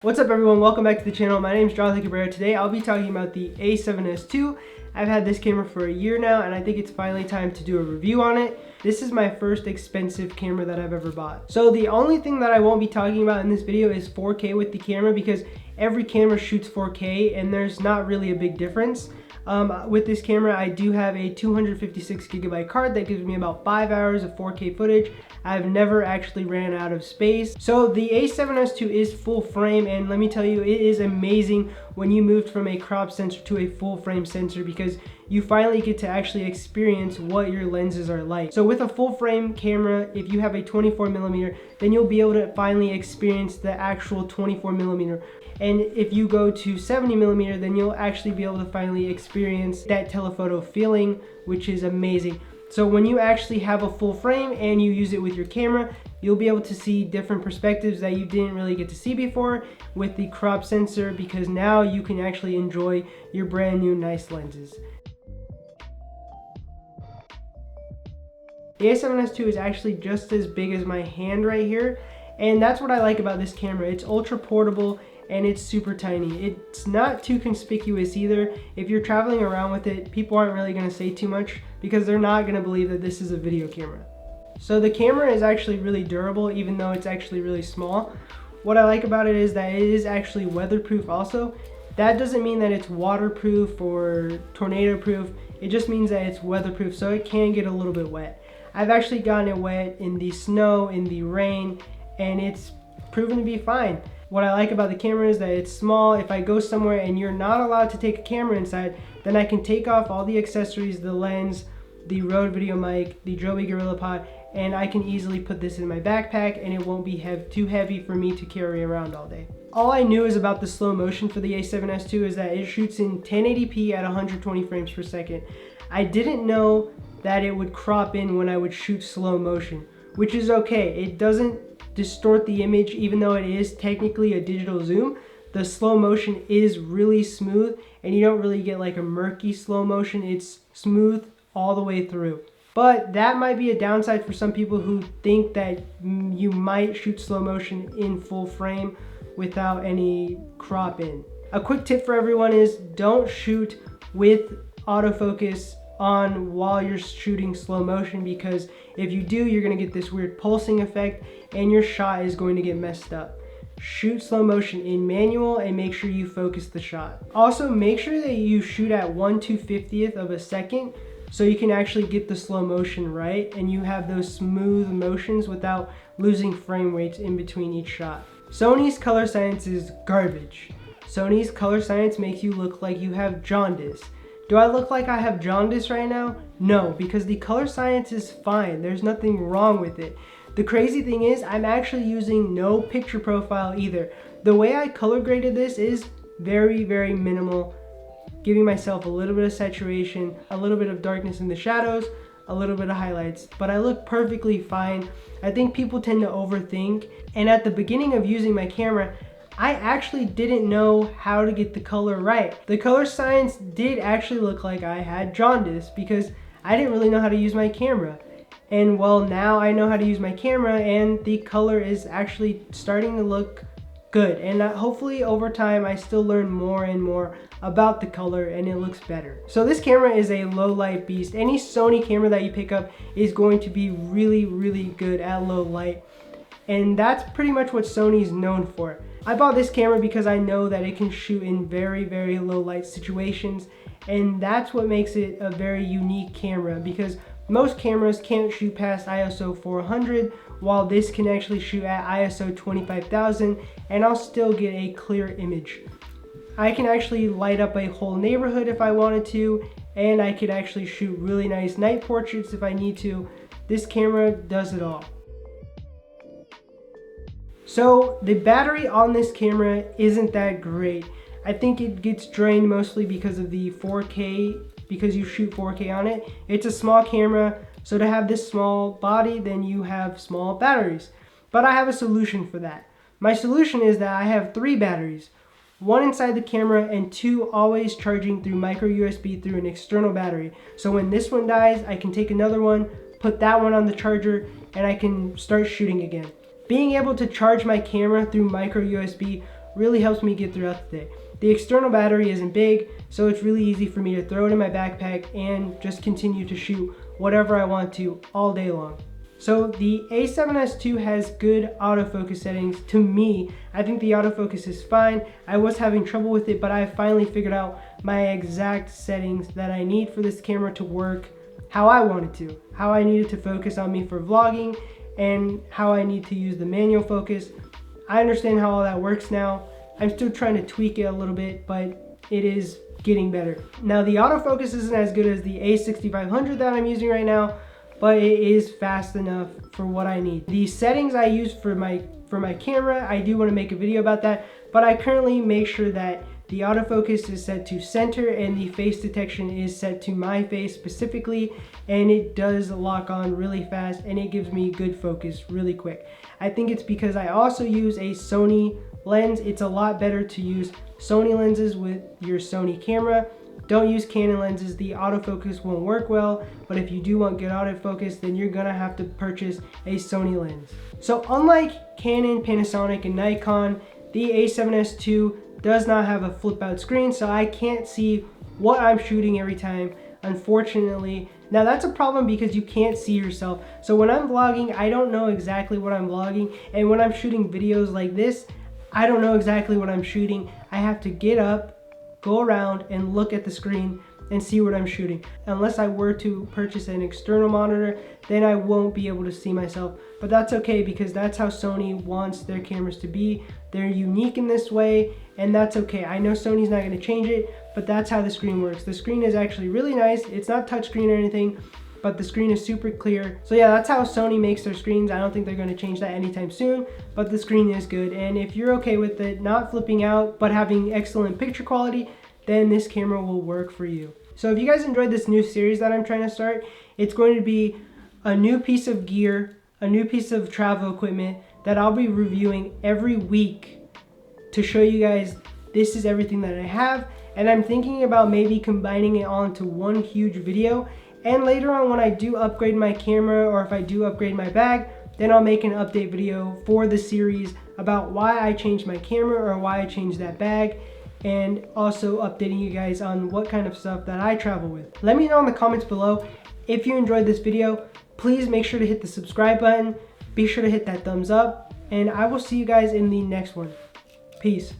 What's up everyone, welcome back to the channel. My name is Johnathan Cabrera. Today I'll be talking about the A7S II. I've had this camera for a year now and I think it's finally time to do a review on it. This is my first expensive camera that I've ever bought. So the only thing that I won't be talking about in this video is 4K with the camera because every camera shoots 4K and there's not really a big difference. With this camera, I do have a 256GB card that gives me about 5 hours of 4K footage. I've never actually ran out of space. So the A7S II is full frame, and let me tell you, it is amazing when you moved from a crop sensor to a full frame sensor because you finally get to actually experience what your lenses are like. So with a full frame camera, if you have a 24mm, then you'll be able to finally experience the actual 24mm. And if you go to 70mm, then you'll actually be able to finally experience that telephoto feeling, which is amazing. So when you actually have a full frame and you use it with your camera, you'll be able to see different perspectives that you didn't really get to see before with the crop sensor, because now you can actually enjoy your brand new nice lenses. The A7S II is actually just as big as my hand right here, and that's what I like about this camera. It's ultra portable and it's super tiny. It's not too conspicuous either. If you're traveling around with it, people aren't really gonna say too much because they're not gonna believe that this is a video camera. So the camera is actually really durable even though it's actually really small. What I like about it is that it is actually weatherproof also. That doesn't mean that it's waterproof or tornado proof. It just means that it's weatherproof, so it can get a little bit wet. I've actually gotten it wet in the snow, in the rain, and it's proven to be fine. What I like about the camera is that it's small. If I go somewhere and you're not allowed to take a camera inside, then I can take off all the accessories, the lens, the Rode video mic, the Joby GorillaPod, and I can easily put this in my backpack and it won't be too heavy for me to carry around all day. All I knew is about the slow motion for the A7S II is that it shoots in 1080p at 120 frames per second. I didn't know that it would crop in when I would shoot slow motion, which is okay. It doesn't distort the image even though it is technically a digital zoom. The slow motion is really smooth and you don't really get like a murky slow motion. It's smooth all the way through. But that might be a downside for some people who think that you might shoot slow motion in full frame without any crop in. A quick tip for everyone is don't shoot with autofocus on while you're shooting slow motion, because if you do, you're going to get this weird pulsing effect and your shot is going to get messed up. Shoot slow motion in manual and make sure you focus the shot. Also, make sure that you shoot at 1/250th of a second so you can actually get the slow motion right and you have those smooth motions without losing frame rates in between each shot. Sony's color science is garbage. Sony's color science makes you look like you have jaundice. Do I look like I have jaundice right now? No, because the color science is fine. There's nothing wrong with it. The crazy thing is I'm actually using no picture profile either. The way I color graded this is very, very minimal, giving myself a little bit of saturation, a little bit of darkness in the shadows, a little bit of highlights, but I look perfectly fine. I think people tend to overthink, and at the beginning of using my camera, I actually didn't know how to get the color right. The color science did actually look like I had jaundice because I didn't really know how to use my camera. And well, now I know how to use my camera and the color is actually starting to look good. And hopefully over time I still learn more and more about the color and it looks better. So this camera is a low light beast. Any Sony camera that you pick up is going to be really, really good at low light. And that's pretty much what Sony's known for. I bought this camera because I know that it can shoot in very, very low light situations, and that's what makes it a very unique camera, because most cameras can't shoot past ISO 400 while this can actually shoot at ISO 25,000 and I'll still get a clear image. I can actually light up a whole neighborhood if I wanted to, and I could actually shoot really nice night portraits if I need to. This camera does it all. So the battery on this camera isn't that great. I think it gets drained mostly because of the 4K, because you shoot 4K on it. It's a small camera, so to have this small body, then you have small batteries. But I have a solution for that. My solution is that I have 3 batteries. 1 inside the camera and 2 always charging through micro USB through an external battery. So when this one dies, I can take another one, put that one on the charger, and I can start shooting again. Being able to charge my camera through micro USB really helps me get throughout the day. The external battery isn't big, so it's really easy for me to throw it in my backpack and just continue to shoot whatever I want to all day long. So the A7S II has good autofocus settings to me. I think the autofocus is fine. I was having trouble with it, but I finally figured out my exact settings that I need for this camera to work how I wanted to, how I needed to focus on me for vlogging, and how I need to use the manual focus. I understand how all that works now. I'm still trying to tweak it a little bit, but it is getting better. Now the autofocus isn't as good as the A6500 that I'm using right now, but it is fast enough for what I need. The settings I use for my camera, I do want to make a video about that, but I currently make sure that the autofocus is set to center and the face detection is set to my face specifically, and it does lock on really fast and it gives me good focus really quick. I think it's because I also use a Sony lens. It's a lot better to use Sony lenses with your Sony camera. Don't use Canon lenses, the autofocus won't work well, but if you do want good autofocus, then you're gonna have to purchase a Sony lens. So unlike Canon, Panasonic, and Nikon, the A7S II does not have a flip out screen, so I can't see what I'm shooting every time, unfortunately. Now that's a problem because you can't see yourself. So when I'm vlogging, I don't know exactly what I'm vlogging, and when I'm shooting videos like this, I don't know exactly what I'm shooting. I have to get up, go around and look at the screen and see what I'm shooting. Unless I were to purchase an external monitor, then I won't be able to see myself. But that's okay because that's how Sony wants their cameras to be. They're unique in this way, and that's okay. I know Sony's not gonna change it, but that's how the screen works. The screen is actually really nice. It's not touchscreen or anything, but the screen is super clear. So yeah, that's how Sony makes their screens. I don't think they're gonna change that anytime soon, but the screen is good. And if you're okay with it not flipping out, but having excellent picture quality, then this camera will work for you. So if you guys enjoyed this new series that I'm trying to start, it's going to be a new piece of gear, a new piece of travel equipment that I'll be reviewing every week to show you guys this is everything that I have. And I'm thinking about maybe combining it all into one huge video. And later on when I do upgrade my camera, or if I do upgrade my bag, then I'll make an update video for the series about why I changed my camera or why I changed that bag, and also updating you guys on what kind of stuff that I travel with. Let me know in the comments below if you enjoyed this video. Please make sure to hit the subscribe button, be sure to hit that thumbs up, and I will see you guys in the next one. Peace.